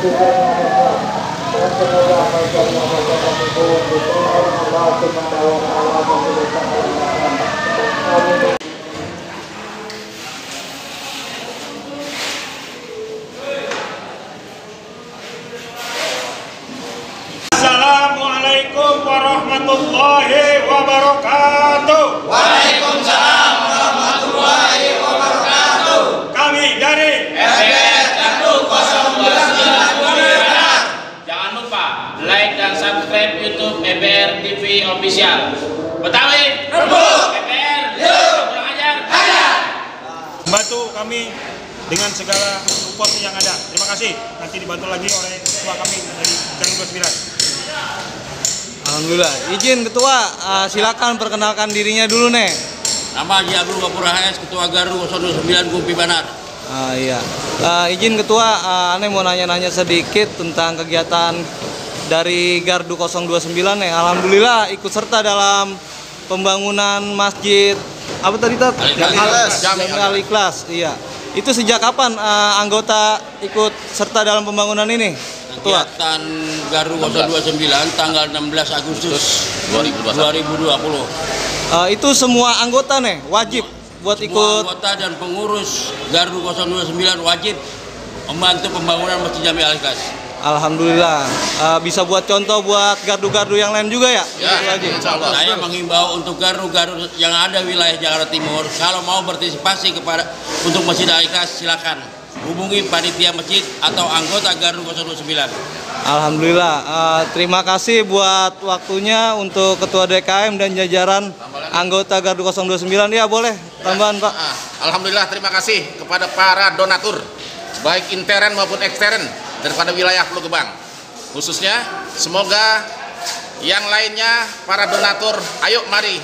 Dan semoga amal jariah kami pun diterima Allah Subhanahu wa taala dan diberkahi. Amin. Assalamualaikum warahmatullahi wabarakatuh. Waalaikumsalam warahmatullahi wabarakatuh. Kami dari FBR Gardu 029. Jangan lupa like dan subscribe YouTube FBR TV Official. Betawi Rebut. FBR Yuk. kurang ajar. Hajar. membantu kami dengan segala support yang ada. Terima kasih. Nanti dibantu lagi oleh ketua kami dari Gang 29. Alhamdulillah. Izin ketua, silakan perkenalkan dirinya dulu nih. Nama Haji Abdul Ghafur HS, Ketua Gardu 029 Gumpi Banar. Iya. Izin ketua, aneh mau nanya-nanya sedikit tentang kegiatan dari Gardu 029 nih. Alhamdulillah ikut serta dalam pembangunan masjid apa tadi Tat? Jami Al-Ikhlas. Iya. Itu sejak kapan anggota ikut serta dalam pembangunan ini? Ketua. Kegiatan Gardu 029 tanggal 16 Agustus 2020. Itu semua anggota nih wajib buat Semua ikut. anggota dan pengurus Gardu 029 wajib membantu pembangunan Masjid Jami Al-Ikhlas. Alhamdulillah. Bisa buat contoh buat gardu-gardu yang lain juga ya? Ya, saya mengimbau untuk gardu-gardu yang ada wilayah Jakarta Timur, kalau mau berpartisipasi untuk Masjid Al-Ikhlas silakan hubungi panitia masjid atau anggota Gardu 029. Alhamdulillah. Terima kasih buat waktunya untuk Ketua DKM dan jajaran anggota Gardu 029. Ya boleh tambahan Pak. Alhamdulillah, terima kasih kepada para donatur baik intern maupun ekstern daripada wilayah Pulau Gebang. Khususnya semoga yang lainnya para donatur, ayo mari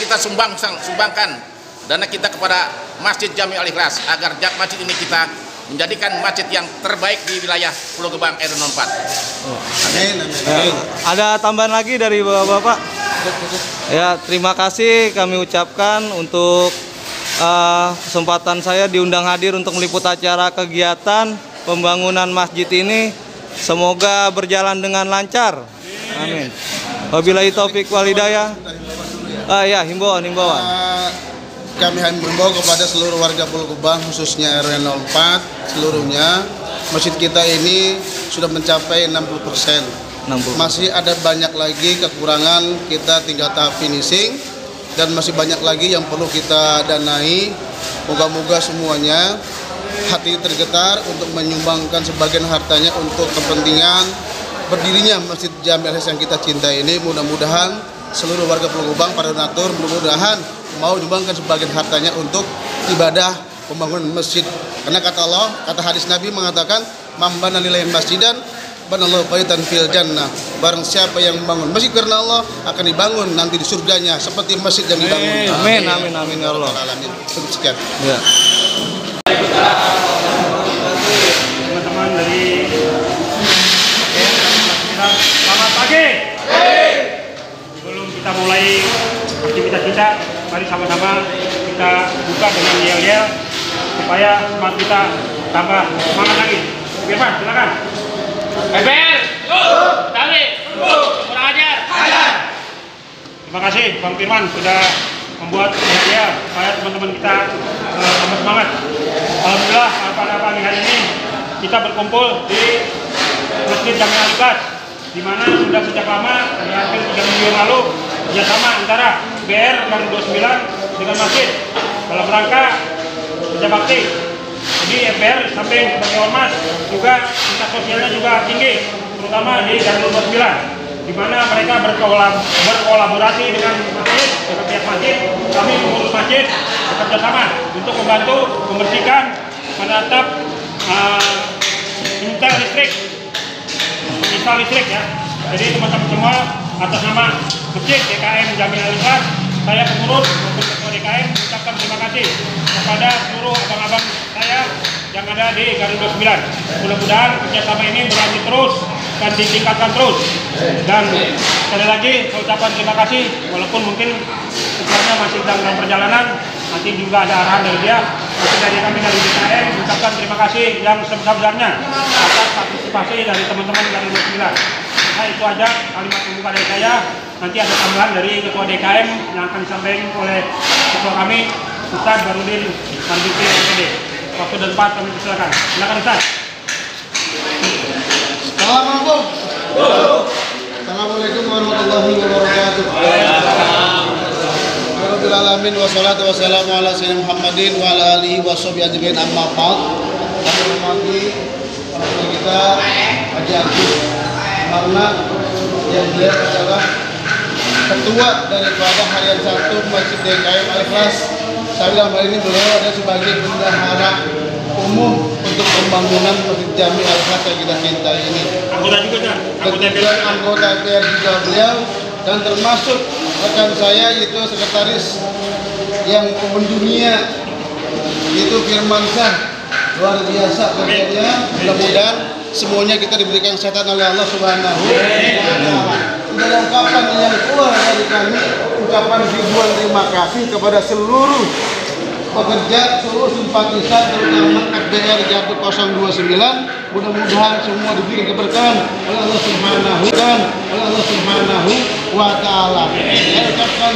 kita sumbangkan dana kita kepada Masjid Jami Al-Ikhlas agar masjid ini kita menjadikan masjid yang terbaik di wilayah Pulau Gebang R04. Amin. Ada tambahan lagi dari Bapak-bapak? Ya, terima kasih kami ucapkan untuk kesempatan saya diundang hadir untuk meliput acara kegiatan pembangunan masjid ini. Semoga berjalan dengan lancar. Amin. Wabillahi taufik wal hidayah. Ya, himbauan. Kami himbau kepada seluruh warga Pulau Gebang khususnya RW 04 seluruhnya, masjid kita ini sudah mencapai 60%. Masih ada banyak lagi kekurangan, kita tinggal tahap finishing dan masih banyak lagi yang perlu kita danai. Moga-moga semuanya hati tergetar untuk menyumbangkan sebagian hartanya untuk kepentingan berdirinya Masjid Jami Al-Ikhlas yang kita cintai ini. Mudah-mudahan seluruh warga Pulau Gebang, para donatur, mudah-mudahan mau nyumbangkan sebagian hartanya untuk ibadah pembangunan masjid. Karena kata Allah, kata hadis Nabi mengatakan, "Mambana lillahi masjidan, banallahu baitan fil jannah." Barang siapa yang membangun masjid karena Allah akan dibangun nanti di surganya seperti masjid yang dibangun. Amin ya Allah. Sekian. Ya. Teman-teman dari selamat pagi. Sebelum kita mulai aktivitas kita, mari sama-sama kita buka dengan yel-yel supaya semangat kita tambah semangat lagi. Firman, silakan. FBR Betawi kurang ajar. Terima kasih Bang Firman sudah membuat yel-yel supaya teman-teman kita tambah semangat. Alhamdulillah pada pagi hari ini kita berkumpul di Masjid Jami Al-Ikhlas, di mana sudah sejak lama, hampir 3 minggu yang lalu, kerjasama antara BR dan 29 dengan masjid dalam rangka kerja bakti. Jadi FBR samping sebagai ormas juga tingkat sosialnya juga tinggi, terutama di Gardu 29, di mana mereka berkolaborasi dengan masjid, dengan pihak masjid. Kami pengurus masjid bekerja sama untuk membantu membersihkan, menatap install listrik ya. Jadi teman-teman semua atas nama Masjid DKM Jami Al-Ikhlas, saya pengurus maupun ketua DKM mengucapkan terima kasih kepada seluruh abang-abang saya yang ada di Gardu 29. Mudah-mudahan kerjasama ini berlanjut terus dan ditingkatkan terus. Dan sekali lagi saya ucapkan terima kasih, walaupun mungkin ketuanya masih dalam perjalanan, nanti juga ada arahan dari dia. Mungkin dari kami dari DKM mengucapkan terima kasih yang sebesar-besarnya atas partisipasi dari teman-teman dari 29. Nah itu aja kalimat pembuka dari saya. Nanti ada tambahan dari Ketua DKM yang akan disampaikan oleh Ketua kami, Ustaz Barudin Manduki MPD. Waktu dan tempat kami persilakan. Silakan Ustaz. Assalamualaikum warahmatullahi wabarakatuh. Rabbil alamin wassalatu wassalamu ala sayyidina Muhammadin wa ala alihi washabihi ajmain amma ba'd. Kami hormati orang kita Haji Agus karena yang dia adalah ketua daripada harian 1 Masjid DKM Al-Ikhlas. Saya dalam hal ini beliau ada sebagai bendahara umum untuk pembangunan Masjid Jami Al-Ikhlas yang kita cintai ini. Anggota juga Kebetulan anggota DPR juga beliau, dan termasuk rekan saya yaitu sekretaris yang mendunia itu Firmansyah, luar biasa kerjanya. Mudah-mudahan semuanya kita diberikan kesehatan oleh Allah Subhanahu wa Ta'ala. Tidak ada ungkapan yang keluar dari kami, ucapan ribuan terima kasih kepada seluruh pekerja, seluruh simpatisan, terutama FDR Gardu 029. Mudah-mudahan semua diberi keberkahan oleh Allah Subhanahu wa Ta'ala. Saya ucapkan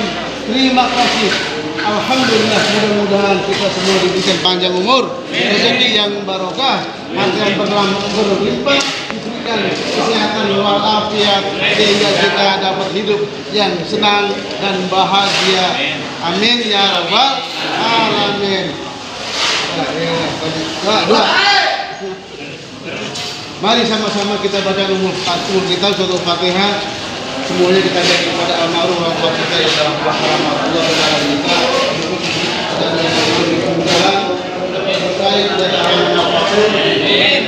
terima kasih. Alhamdulillah, mudah-mudahan kita semua diberikan panjang umur, rezeki yang barokah, harta yang berlimpah, diberikan kesehatan walafiat sehingga kita dapat hidup yang senang dan bahagia. Amin ya rabbal alamin. Mari sama-sama kita baca umur kita suatu Fatihah. Semuanya kita lihat kepada almarhum orang kita yang dalam rahmat Allah dalam kita dan yang berjalan terkait dengan apapun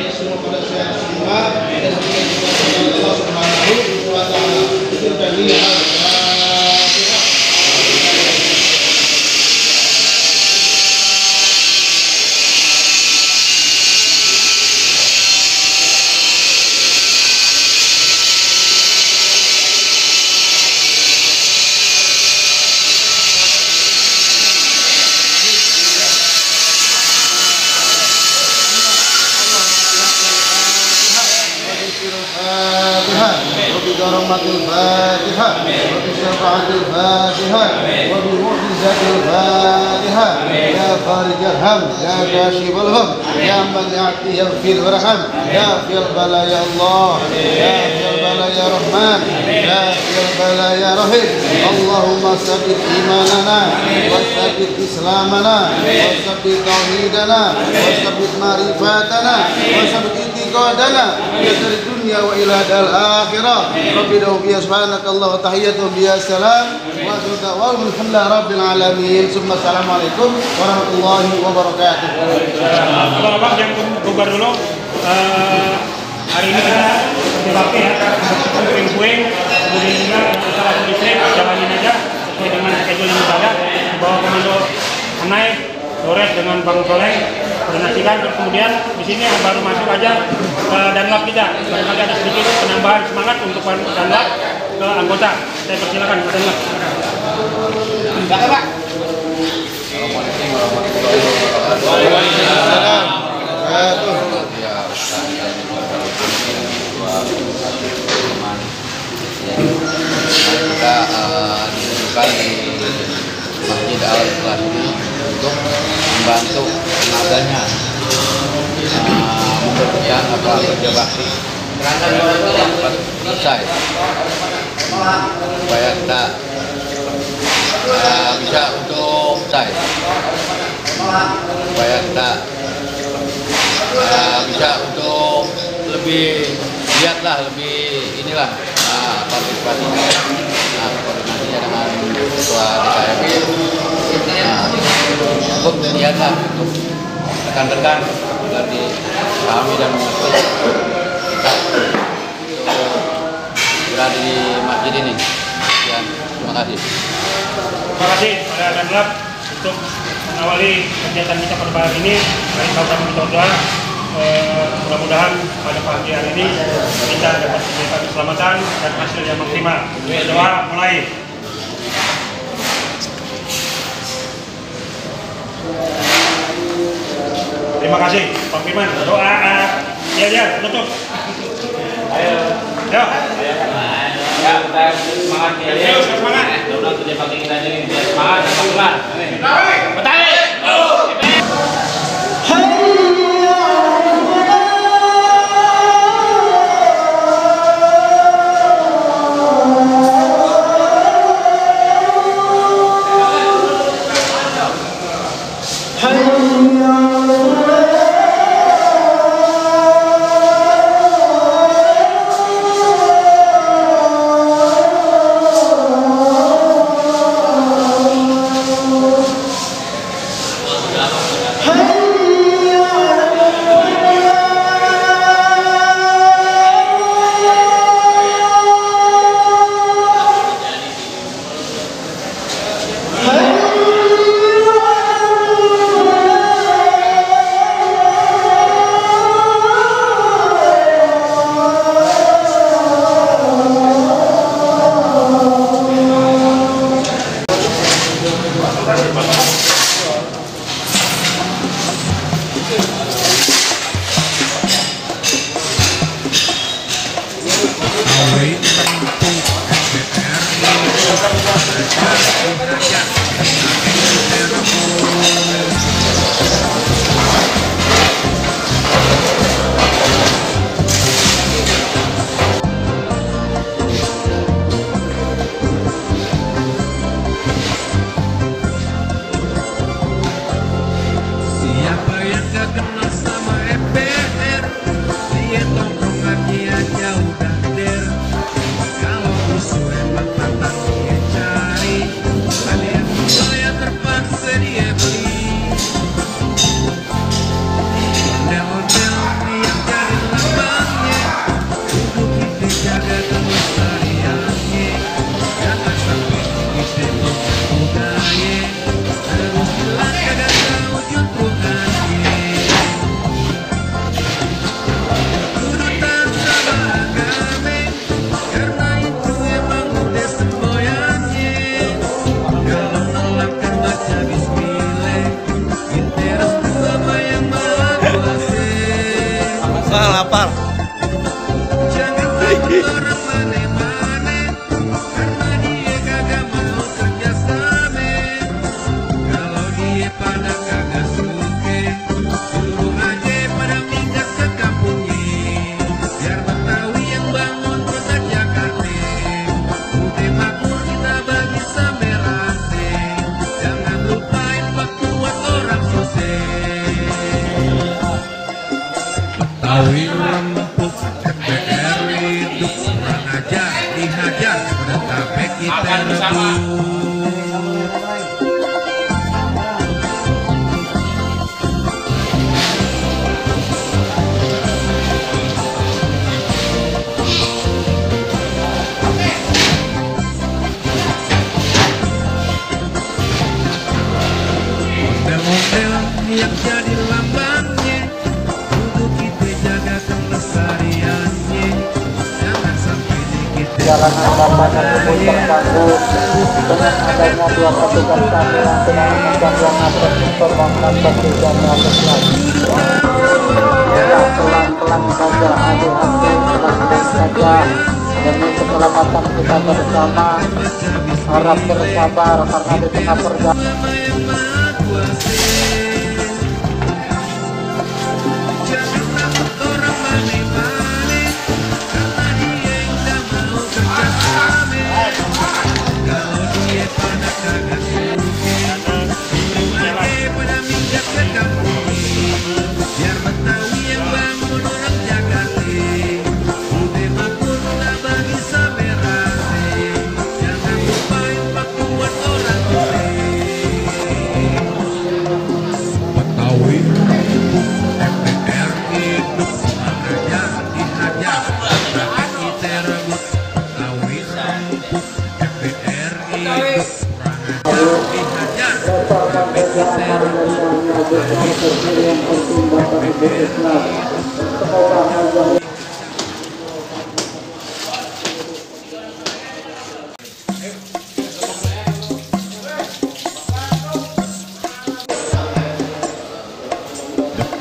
semua pada sehat semua dan Allah Subhanahu wa Ta'ala. Itu tadi برحمة الفاتحة وبشفاعة الفاتحة وبمعجزة الفاتحة يا خارج الهم يا كاشف الهم يا من يعطي يغفر ويرحم يا في البلاء يا الله يا في البلاء يا رحمن يا في البلاء يا رحيم. اللهم ثبت إيماننا وثبت إسلامنا وثبت توحيدنا وثبت معرفتنا وثبت اعتقادنا إلى الدنيا وإلى الآخرة. رب دعوهم بها سبحانك الله وتحياتهم بها السلام وأخر الحمد لله رب العالمين. ثم السلام عليكم warahmatullahi wabarakatuh. Abang yang bubar dulu. Hari ini kita berbakti ya, puing-puing, kemudian juga masalah listrik, jalanin aja sesuai dengan schedule yang ada. Bawa komando Anai, Dores dengan Bang Soleh, koordinasikan. Terus kemudian di sini baru masuk aja danlap kita. Barangkali ada sedikit penambahan semangat untuk danlap ke anggota. Saya persilakan ke danlap. Enggak, Pak. Assalamualaikum warahmatullahi wabarakatuh. Waalaikumsalam. Kita ditunjukkan di Masjid Al-Ikhlas ini untuk membantu tenaganya membersihkan kerja bakti dapat selesai supaya kita bisa untuk selesai supaya kita bisa untuk lebih lihatlah lebih inilah partisipasinya, koordinasinya dengan ketua DKM untuk lihatlah untuk rekan-rekan dari kami dan kita berada di masjid ini. Sekian, terima kasih. Terima kasih pada Danlap untuk mengawali kegiatan kita pada hari ini. Mari sama-sama kita berdoa. Mudah-mudahan pada pagi hari ini kita dapat diberikan keselamatan dan hasil yang maksimal. Doa mulai. Terima kasih, Bang Firman. Doa, ya, tutup. Ayo. Ya. Ya, kita semangat ya. Ayo, semangat. Mudah-mudahan kerja bakti kita ini semangat dan Bang Firman. Betawi. Lapar. Betawi lempuk MPR hidup, kurang aja dihajar, sampai kita rebut. Model-model yang jadi lambangnya, kudu kita jaga kelestariannya, jangan sampai dikit jalanan kampanye pun terganggu dengan adanya 2 petugas keamanan dengan mengganggu akses informasi pekerjaan Islam. Pelan-pelan saja, hati-hati, pelan-pelan saja demi keselamatan kita bersama. Harap bersabar karena di tengah perjalanan.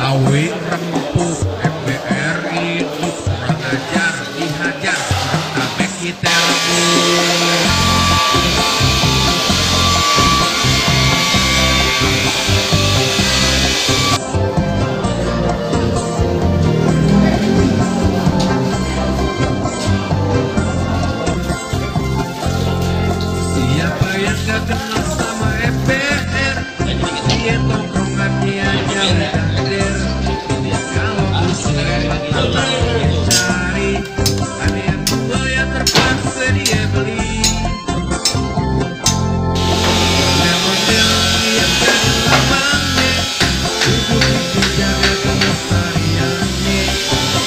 Betawi rempuk, MBR hidup, kurang ajar, dihajar, sampai kita rebut. Siapa yang gak kenal sama MBR, dia tongkrongannya aja kader. Kalau musuh abang dia cari, ada yang tua yang terpaksa dia beli. Model-model yang jadi lambangnya, tubuh itu jaga kelestariannya.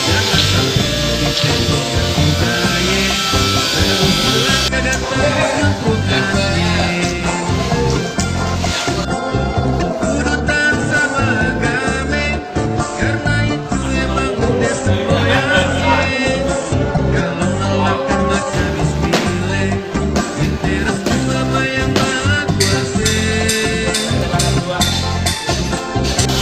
Jangan sampai kita tinggal budaya, terus pulang ke datang bukannya. Urutan sama agama, karena itu emang udah semboyannya. Kalau nolakkan macam bismillah, interes sama yang maha kuasa.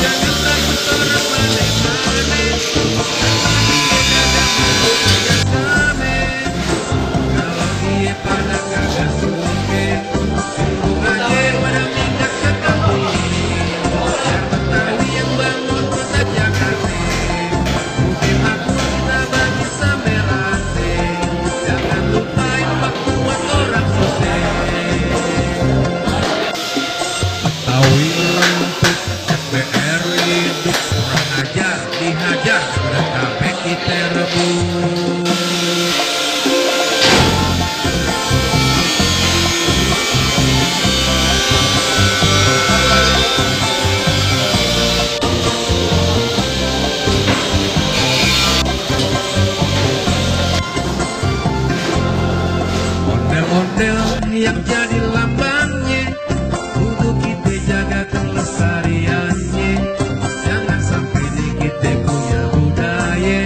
Jangan takut orang mane-mane, karena dia kagak mau kerjasama. Kalau dia pada kagak suka, tunggu aja pada minyak ke kampung. Biar Betawi yang bangun kota Jakarta, mungkin aku kita bagi sampai rate. Jangan lupain waktu buat orang sukses. Betawi rempuk, MBR hidup, kurang ajar, dihajar, sampai kita rebut. Ondel-ondel yang jadi lambangnya, kudu kita jaga kelestariannya. Jangan sampai di kita punya budaya,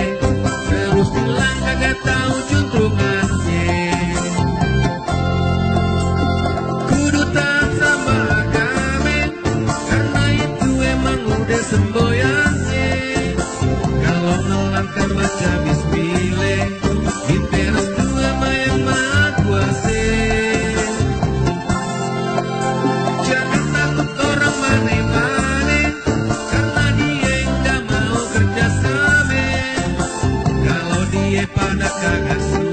terus bilang kagak tahu juntrungannya. Kudu taat sama agama, karena itu emang udah semboyannya. Kalau ngelangkah baca bismillah, kita restu sama yang maha kuasa. Jangan takut orang mane-mane, karena dia yang gak mau kerjasama. Kalau dia pada kagak suka,